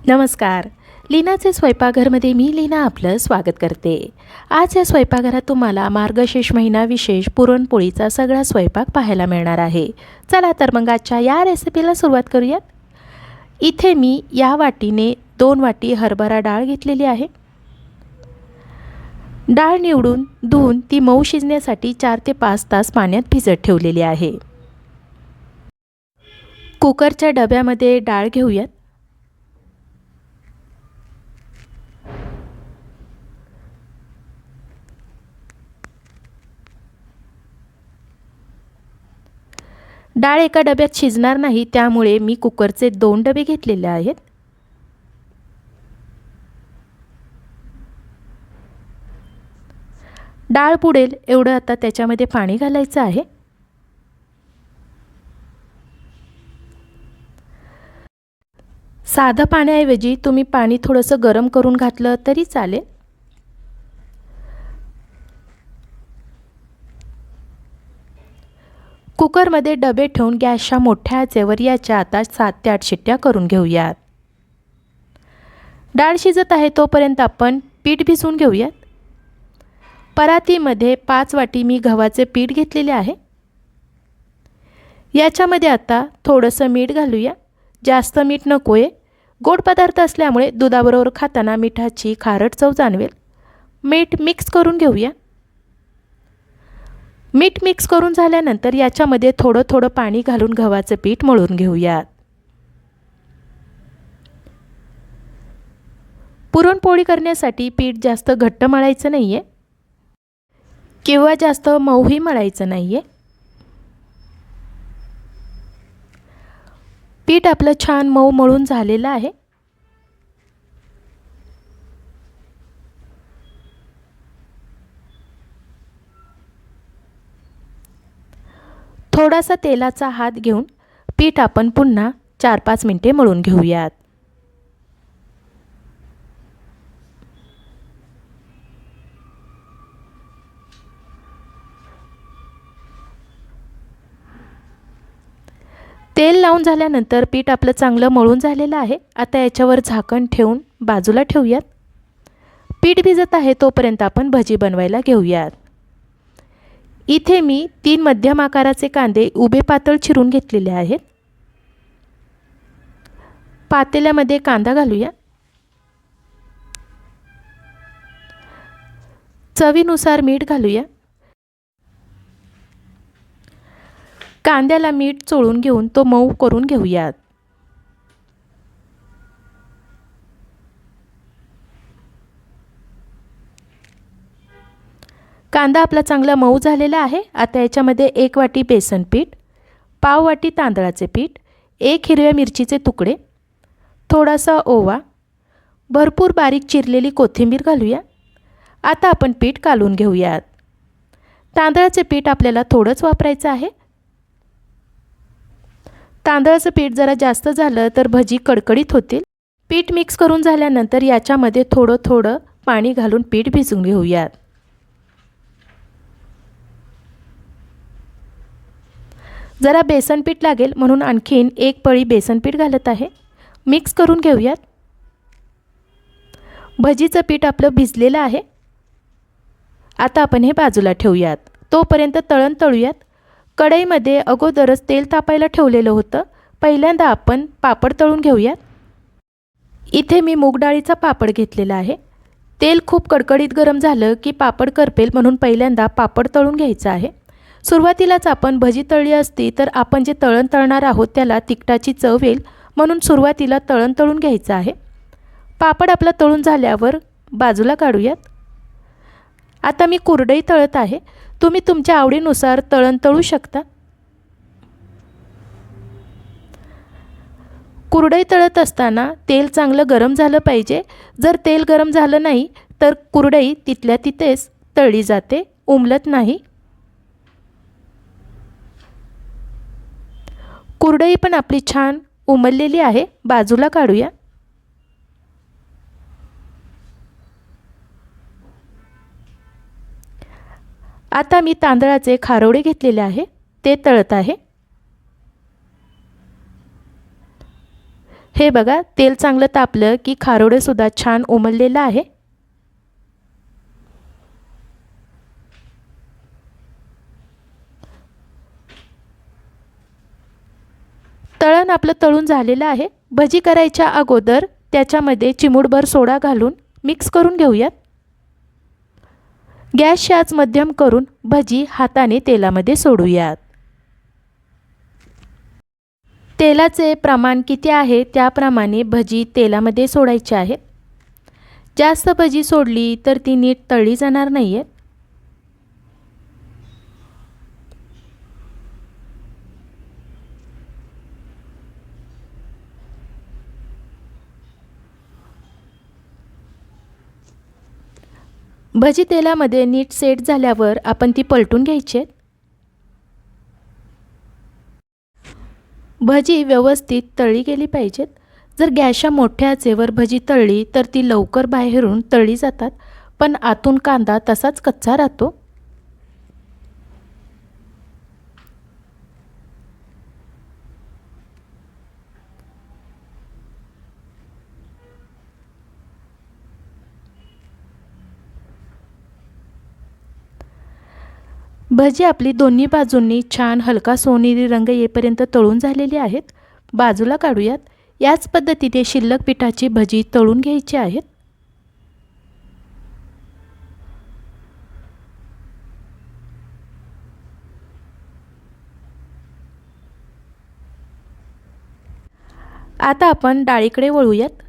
नमस्कार. लीनाचे स्वयंपाकघरमध्ये मी लीना आपलं स्वागत करते. आज या स्वयंपाकघरात तुम्हाला मार्गशीर्ष महिना विशेष पुरणपोळीचा सगळा स्वयंपाक पाहायला मिळणार आहे. चला तर मग आजच्या या रेसिपीला सुरुवात करूयात. इथे मी या वाटीने 2 वाटी हरभरा डाळ घेतलेली आहे. डाळ निवडून धुवून ती मऊ शिजण्यासाठी 4 ते 5 तास पाण्यात भिजत ठेवलेली आहे. कुकरच्या डब्यामध्ये डाळ घेऊयात. डाळ एका डब्यात शिजणार नाही, त्यामुळे मी कुकरचे 2 डबे घेतलेले आहेत. डाळ बुडेल एवढं आता त्याच्यामध्ये पाणी घालायचं आहे. साधं पाण्याऐवजी तुम्ही पाणी थोडंसं गरम करून घातलं तरी चालेल. कुकरमध्ये डबे ठेवून गॅसच्या मोठ्या आचेवर याच्या आता 7 ते 8 शिट्ट्या करून घेऊयात. डाळ शिजत आहे तोपर्यंत आपण पीठ भिजवून घेऊयात. परातीमध्ये 5 वाटी मी गव्हाचे पीठ घेतलेले आहे. याच्यामध्ये आता थोडंसं मीठ घालूया. जास्त मीठ नको आहे. गोड पदार्थ असल्यामुळे दुधाबरोबर खाताना मिठाची खारट चव जाणवेल. मीठ मिक्स करून घेऊया. मीठ मिक्स करून झाल्यानंतर याच्यामध्ये थोडं थोडं पाणी घालून गव्हाचं पीठ मळून घेऊयात. पुरणपोळी करण्यासाठी पीठ जास्त घट्ट मळायचं नाही आहे किंवा जास्त मऊही मळायचं नाही आहे. पीठ आपलं छान मऊ मळून झालेलं आहे. थोडासा तेलाचा हात घेऊन पीठ आपण पुन्हा 4-5 मिनिटे मळून घेऊयात. तेल लावून झाल्यानंतर पीठ आपलं चांगलं मळून झालेलं आहे. आता याच्यावर झाकण ठेवून बाजूला ठेवूयात. पीठ भिजत आहे तोपर्यंत आपण भजी बनवायला घेऊयात. इथे मी 3 मध्यम आकाराचे कांदे उभे पातळ चिरून घेतलेले आहेत. पातेल्यामध्ये कांदा घालूया. चवीनुसार मीठ घालूया. कांद्याला मीठ चोळून घेऊन तो मऊ करून घेऊयात. कांदा आपला चांगला मऊ झालेला आहे. आता याच्यामध्ये 1 वाटी बेसन पीठ, पाव वाटी तांदळाचे पीठ, 1 हिरव्या मिरचीचे तुकडे, थोडासा ओवा, भरपूर बारीक चिरलेली कोथिंबीर घालूया. आता आपण पीठ कालून घेऊयात. तांदळाचे पीठ आपल्याला थोडंच वापरायचं आहे. तांदळाचं पीठ जरा जास्त झालं तर भजी कडकडीत होतील. पीठ मिक्स करून झाल्यानंतर याच्यामध्ये थोडं थोडं पाणी घालून पीठ भिजवून घेऊयात. जरा बेसन पीठ लागेल म्हणून आणखीन 1 पळी बेसन पीठ घालत आहे. मिक्स करून घेऊयात. भजीचं पीठ आपलं भिजलेलं आहे. आता आपण हे बाजूला ठेवूयात. तोपर्यंत तळण तळूयात. कढईमध्ये अगोदरच तेल तापायला ठेवलेलं होतं. पहिल्यांदा आपण पापड तळून घेऊयात. इथे मी मूग डाळीचा पापड घेतलेला आहे. तेल खूप कडकडीत गरम झालं की पापड करपेल, म्हणून पहिल्यांदा पापड तळून घ्यायचं आहे. सुरुवातीलाच आपण भजी तळली असती तर आपण जे तळण तळणार आहोत त्याला तिखटाची चव येईल, म्हणून सुरुवातीला तळण तळून घ्यायचं आहे. पापड आपला तळून झाल्यावर बाजूला काढूयात. आता मी कुरडई तळत आहे. तुम्ही तुमच्या आवडीनुसार तळण तळू शकता. कुरडई तळत असताना तेल चांगलं गरम झालं पाहिजे. जर तेल गरम झालं नाही तर कुरडई तिथल्या तिथेच तळली जाते, उमलत नाही. कुरडई पण आपली छान उमललेली आहे. बाजूला काढूया. आता मी तांदळाचे खारोडे घेतलेले आहे, ते तळत आहे. हे बघा, तेल चांगलं तापलं की खारोडेसुद्धा छान उमललेलं आहे. तळण आपलं तळून झालेलं आहे. भजी करायच्या अगोदर त्याच्यामध्ये चिमूटभर सोडा घालून मिक्स करून घेऊयात. गॅसची आच मध्यम करून भजी हाताने तेलामध्ये सोडूयात. तेलाचे प्रमाण किती आहे त्याप्रमाणे भजी तेलामध्ये सोडायची आहे. जास्त भजी सोडली तर ती नीट तळली जाणार नाही आहे. भजी तेलामध्ये नीट सेट झाल्यावर आपण ती पलटून घ्यायची. भजी व्यवस्थित तळली गेली पाहिजेत. जर गॅसच्या मोठ्या आचेवर भजी तळली तर ती लवकर बाहेरून तळली जातात, पण आतून कांदा तसाच कच्चा राहतो. भजी आपली दोन्ही बाजूंनी छान हलका सोनेरी रंग येईपर्यंत तळून झालेली आहेत. बाजूला काढूयात. याच पद्धतीने शिल्लक पिठाची भजी तळून घ्यायची आहेत. आता आपण डाळीकडे वळूयात.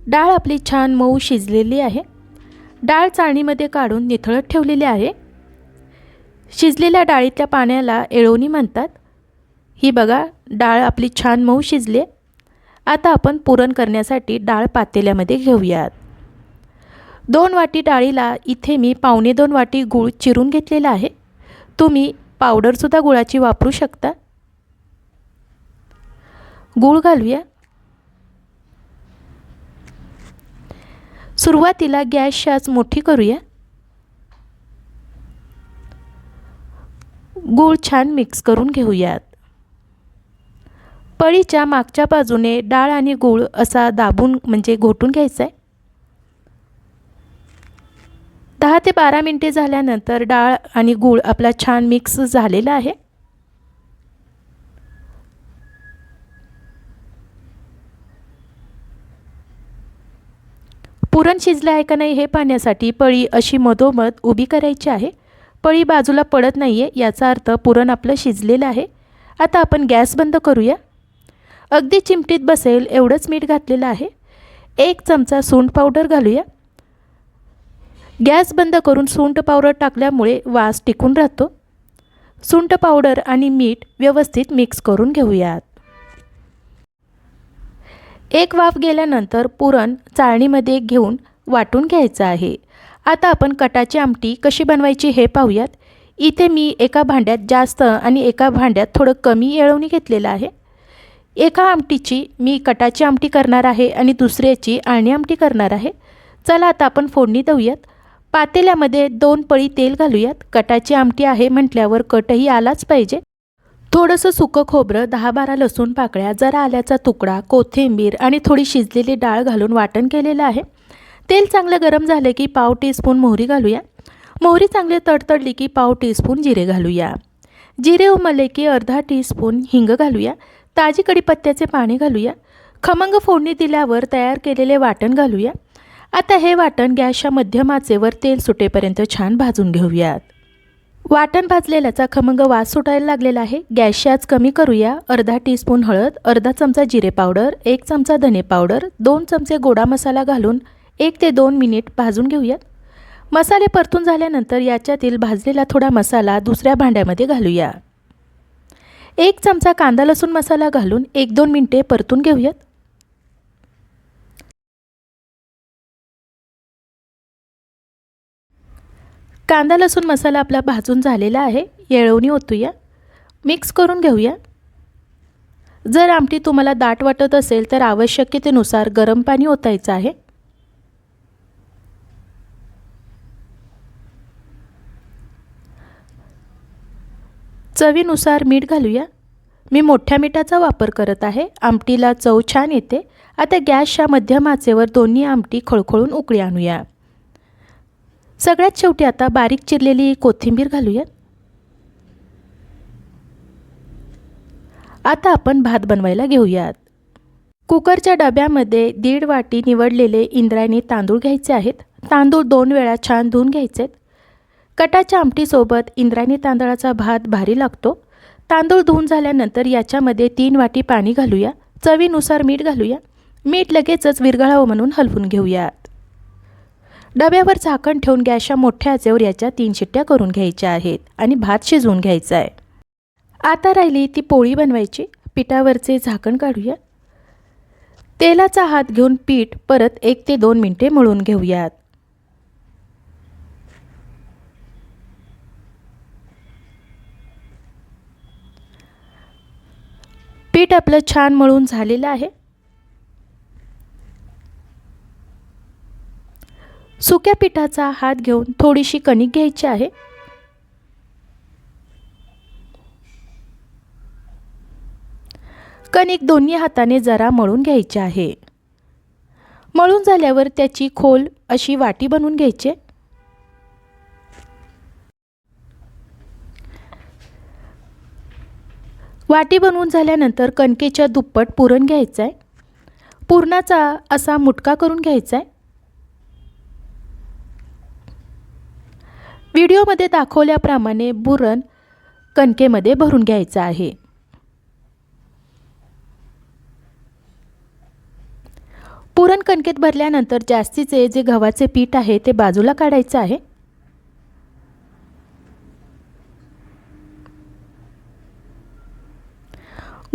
डाळ आपली छान मऊ शिजलेली आहे. डाळ चाळणीमध्ये काढून निथळत ठेवलेली आहे. शिजलेल्या डाळीतल्या पाण्याला येळवणी म्हणतात. ही बघा, डाळ आपली छान मऊ शिजली. आता आपण पुरण करण्यासाठी डाळ पातेल्यामध्ये घेऊयात. 2 वाटी डाळीला इथे मी 1.25 वाटी गूळ चिरून घेतलेला आहे. तुम्ही पावडरसुद्धा गुळाची वापरू शकता. गूळ घालूया. सुरुवातीला गॅसची आच मोठी करूया. गूळ छान मिक्स करून घेऊयात. पळीच्या मागच्या बाजूने डाळ आणि गूळ असा दाबून म्हणजे घोटून घ्यायचा आहे. 10 ते 12 मिनिटे झाल्यानंतर डाळ आणि गूळ आपला छान मिक्स झालेला आहे. पुरण शिजलं आहे का नाही हे पाहण्यासाठी पळी अशी मधोमध उभी करायची आहे. पळी बाजूला पडत नाही आहे याचा अर्थ पुरण आपलं शिजलेलं आहे. आता आपण गॅस बंद करूया. अगदी चिमटीत बसेल एवढंच मीठ घातलेलं आहे. 1 चमचा सुंठ पावडर घालूया. गॅस बंद करून सुंठ पावडर टाकल्यामुळे वास टिकून राहतो. सुंठ पावडर आणि मीठ व्यवस्थित मिक्स करून घेऊयात. एक वाफ गेल्यानंतर पुरण चाळणीमध्ये घेऊन वाटून घ्यायचं आहे. आता आपण कटाची आमटी कशी बनवायची हे पाहूयात. इथे मी एका भांड्यात जास्त आणि एका भांड्यात थोडं कमी येळवणी घेतलेलं आहे. एका आमटीची मी कटाची आमटी करणार आहे आणि दुसऱ्याची आळणी आमटी करणार आहे. चला आता आपण फोडणी देऊयात. पातेल्यामध्ये 2 पळी तेल घालूयात. कटाची आमटी आहे म्हटल्यावर कटही आलाच पाहिजे. थोडंसं सुकं खोबरं, 10-12 लसूण पाकळ्या, जरा आल्याचा तुकडा, कोथिंबीर आणि थोडी शिजलेली डाळ घालून वाटण केलेलं आहे. तेल चांगलं गरम झालं की पाव टीस्पून मोहरी घालूया. मोहरी चांगली तडतडली की पाव टीस्पून जिरे घालूया. जिरे उमलले की अर्धा टीस्पून हिंग घालूया. ताजी कढीपत्त्याचे पाणी घालूया. खमंग फोडणी दिल्यावर तयार केलेले वाटण घालूया. आता हे वाटण गॅसच्या मध्यम आचेवर तेल सुटेपर्यंत छान भाजून घेऊयात. वाटण भाजलेल्याचा खमंग वास सुटायला लागलेला आहे. गॅसची आच कमी करूया. अर्धा टीस्पून हळद, अर्धा चमचा जिरे पावडर, 1 चमचा धने पावडर, 2 चमचे गोडा मसाला घालून 1 ते 2 मिनिट भाजून घेऊयात. मसाले परतून झाल्यानंतर याच्यातील भाजलेला थोडा मसाला दुसऱ्या भांड्यामध्ये घालूया. 1 चमचा कांदा लसूण मसाला घालून 1-2 मिनिटे परतून घेऊयात. कांदा लसूण मसाला आपला भाजून झालेला आहे. येळवणी ओतूया. मिक्स करून घेऊया. जर आमटी तुम्हाला दाट वाटत असेल तर आवश्यकतेनुसार गरम पाणी ओतायचं आहे. चवीनुसार मीठ घालूया. मी मोठ्या मिठाचा वापर करत आहे. आमटीला चव छान येते. आता गॅसच्या मध्यम आचेवर दोन्ही आमटी खळखळून उकळी आणूया. सगळ्यात शेवटी आता बारीक चिरलेली कोथिंबीर घालूया. आता आपण भात बनवायला घेऊयात. कुकरच्या डब्यामध्ये 1.5 वाटी निवडलेले इंद्रायणी तांदूळ घ्यायचे आहेत. तांदूळ 2 वेळा छान धुवून घ्यायचे. कटाच्या आमटीसोबत इंद्रायणी तांदळाचा भात भारी लागतो. तांदूळ धुवून झाल्यानंतर याच्यामध्ये 3 वाटी पाणी घालूया. चवीनुसार मीठ घालूया. मीठ लगेचच विरघळावं म्हणून हलवून घेऊयात. डब्यावर झाकण ठेवून गॅसच्या मोठ्या आचेवर याच्या 3 शिट्ट्या करून घ्यायच्या आहेत आणि भात शिजवून घ्यायचा आहे. आता राहिली ती पोळी बनवायची. पिठावरचे झाकण काढूया. तेलाचा हात घेऊन पीठ परत 1 ते 2 मिनिटे मळून घेऊयात. पीठ आपलं छान मळून झालेलं आहे. सुक्या पिठाचा हात घेऊन थोडीशी कणिक घ्यायची आहे. कणिक दोन्ही हाताने जरा मळून घ्यायची आहे. मळून झाल्यावर त्याची खोल अशी वाटी बनवून घ्यायची. वाटी बनवून झाल्यानंतर कणकेच्या दुप्पट पुरण घ्यायचं आहे. पुरणाचा असा मुटका करून घ्यायचा आहे. व्हिडिओमध्ये दाखवल्याप्रमाणे पुरण कणकेमध्ये भरून घ्यायचं आहे. पुरण कणकेत भरल्यानंतर जास्तीचे जे गव्हाचे पीठ आहे ते बाजूला काढायचं आहे.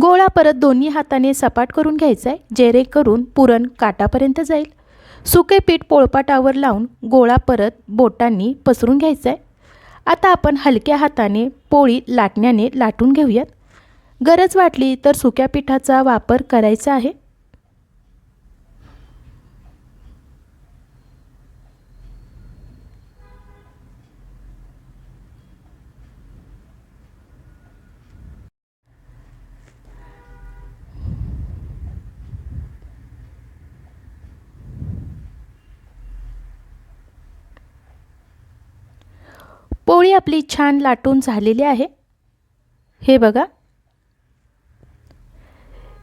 गोळा परत दोन्ही हाताने सपाट करून घ्यायचा आहे, जेणेकरून पुरण काटापर्यंत जाईल. सुके पीठ पोळपाटावर लावून गोळा परत बोटांनी पसरून घ्यायचा आहे. आता आपण हलक्या हाताने पोळी लाटण्याने लाटून घेऊयात. गरज वाटली तर सुक्या पिठाचा वापर करायचा आहे. पोळी आपली छान लाटून झालेली आहे. हे बघा.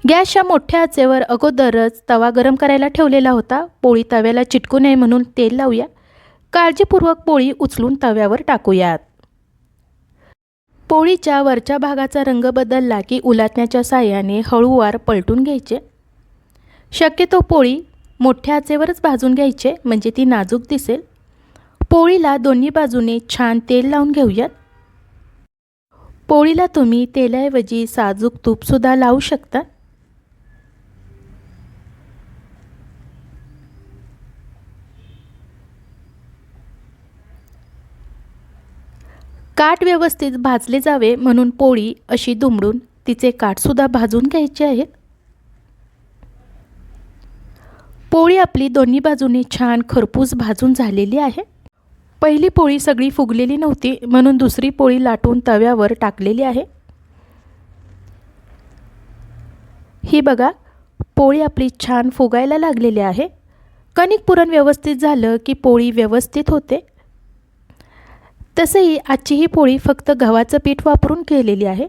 गॅसच्या मोठ्या आचेवर अगोदरच तवा गरम करायला ठेवलेला होता. पोळी तव्याला चिटकू नये म्हणून तेल लावूया. काळजीपूर्वक पोळी उचलून तव्यावर टाकूयात. पोळीच्या वरच्या भागाचा रंग बदलला की उलटण्याच्या साहाय्याने हळूवार पलटून घ्यायचे. शक्यतो पोळी मोठ्या आचेवरच भाजून घ्यायचे म्हणजे ती नाजूक दिसेल. पोळीला दोन्ही बाजूने छान तेल लावून घेऊयात. पोळीला तुम्ही तेलाऐवजी साजूक तूपसुद्धा लावू शकता. काठ व्यवस्थित भाजले जावे म्हणून पोळी अशी दुमडून तिचे काठसुद्धा भाजून घ्यायचे आहेत. पोळी आपली दोन्ही बाजूने छान खरपूस भाजून झालेली आहे. पहिली पोळी सगळी फुगलेली नव्हती म्हणून दुसरी पोळी लाटून तव्यावर टाकलेली आहे. ही बघा, पोळी आपली छान फुगायला लागलेली आहे. कणिक पुरण व्यवस्थित झालं की पोळी व्यवस्थित होते. तसेही आजची ही पोळी फक्त गव्हाचं पीठ वापरून केलेली आहे.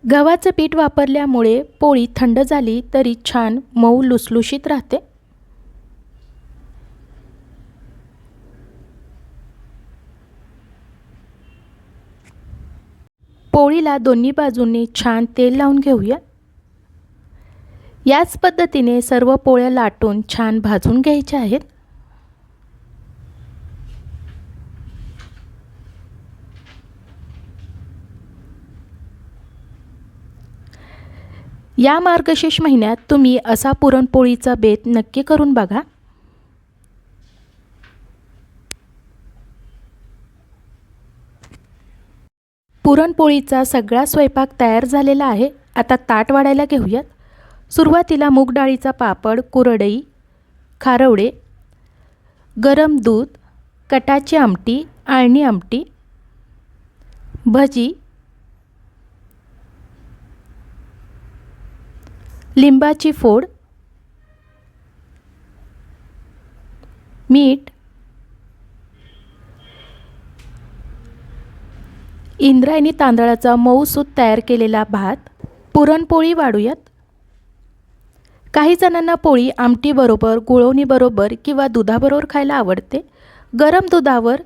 गव्हाचं पीठ वापरल्यामुळे पोळी थंड झाली तरी छान मऊ लुसलुशीत राहते. पोळीला दोन्ही बाजूंनी छान तेल लावून घेऊया. याच पद्धतीने सर्व पोळ्या लाटून छान भाजून घ्यायच्या आहेत. या मार्गशीर्ष महिन्यात तुम्ही असा पुरणपोळीचा बेत नक्की करून बघा. पुरणपोळीचा सगळा स्वयंपाक तयार झालेला आहे. आता ताट वाढायला घेऊयात. सुरुवातीला मूग डाळीचा पापड, कुरडई, खारवडे, गरम दूध, कटाची आमटी, आळणी आमटी, भजी, लिंबाची फोड, मीठ, इंद्रायणी तांदळाचा मऊसूत तयार केलेला भात, पुरणपोळी वाढूयात. काही जणांना पोळी आमटीबरोबर, गुळवणीबरोबर किंवा दुधाबरोबर खायला आवडते. गरम दुधावर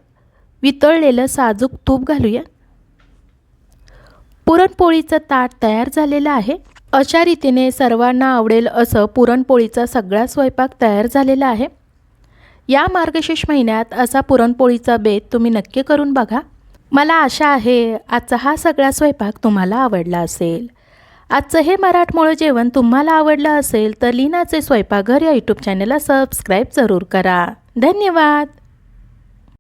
वितळलेलं साजूक तूप घालूया. पुरणपोळीचं ताट तयार झालेलं आहे. अशा रीतीने सर्वांना आवडेल असं पुरणपोळीचा सगळा स्वयंपाक तयार झालेला आहे. या मार्गशीर्ष महिन्यात असा पुरणपोळीचा बेत तुम्ही नक्की करून बघा. मला आशा आहे आजचा हा सगळा स्वयंपाक तुम्हाला आवडला असेल. आजचं हे मराठमोळं जेवण तुम्हाला आवडलं असेल तर लीनाचे स्वयंपाकघर या यूट्यूब चॅनलला सबस्क्राईब जरूर करा. धन्यवाद.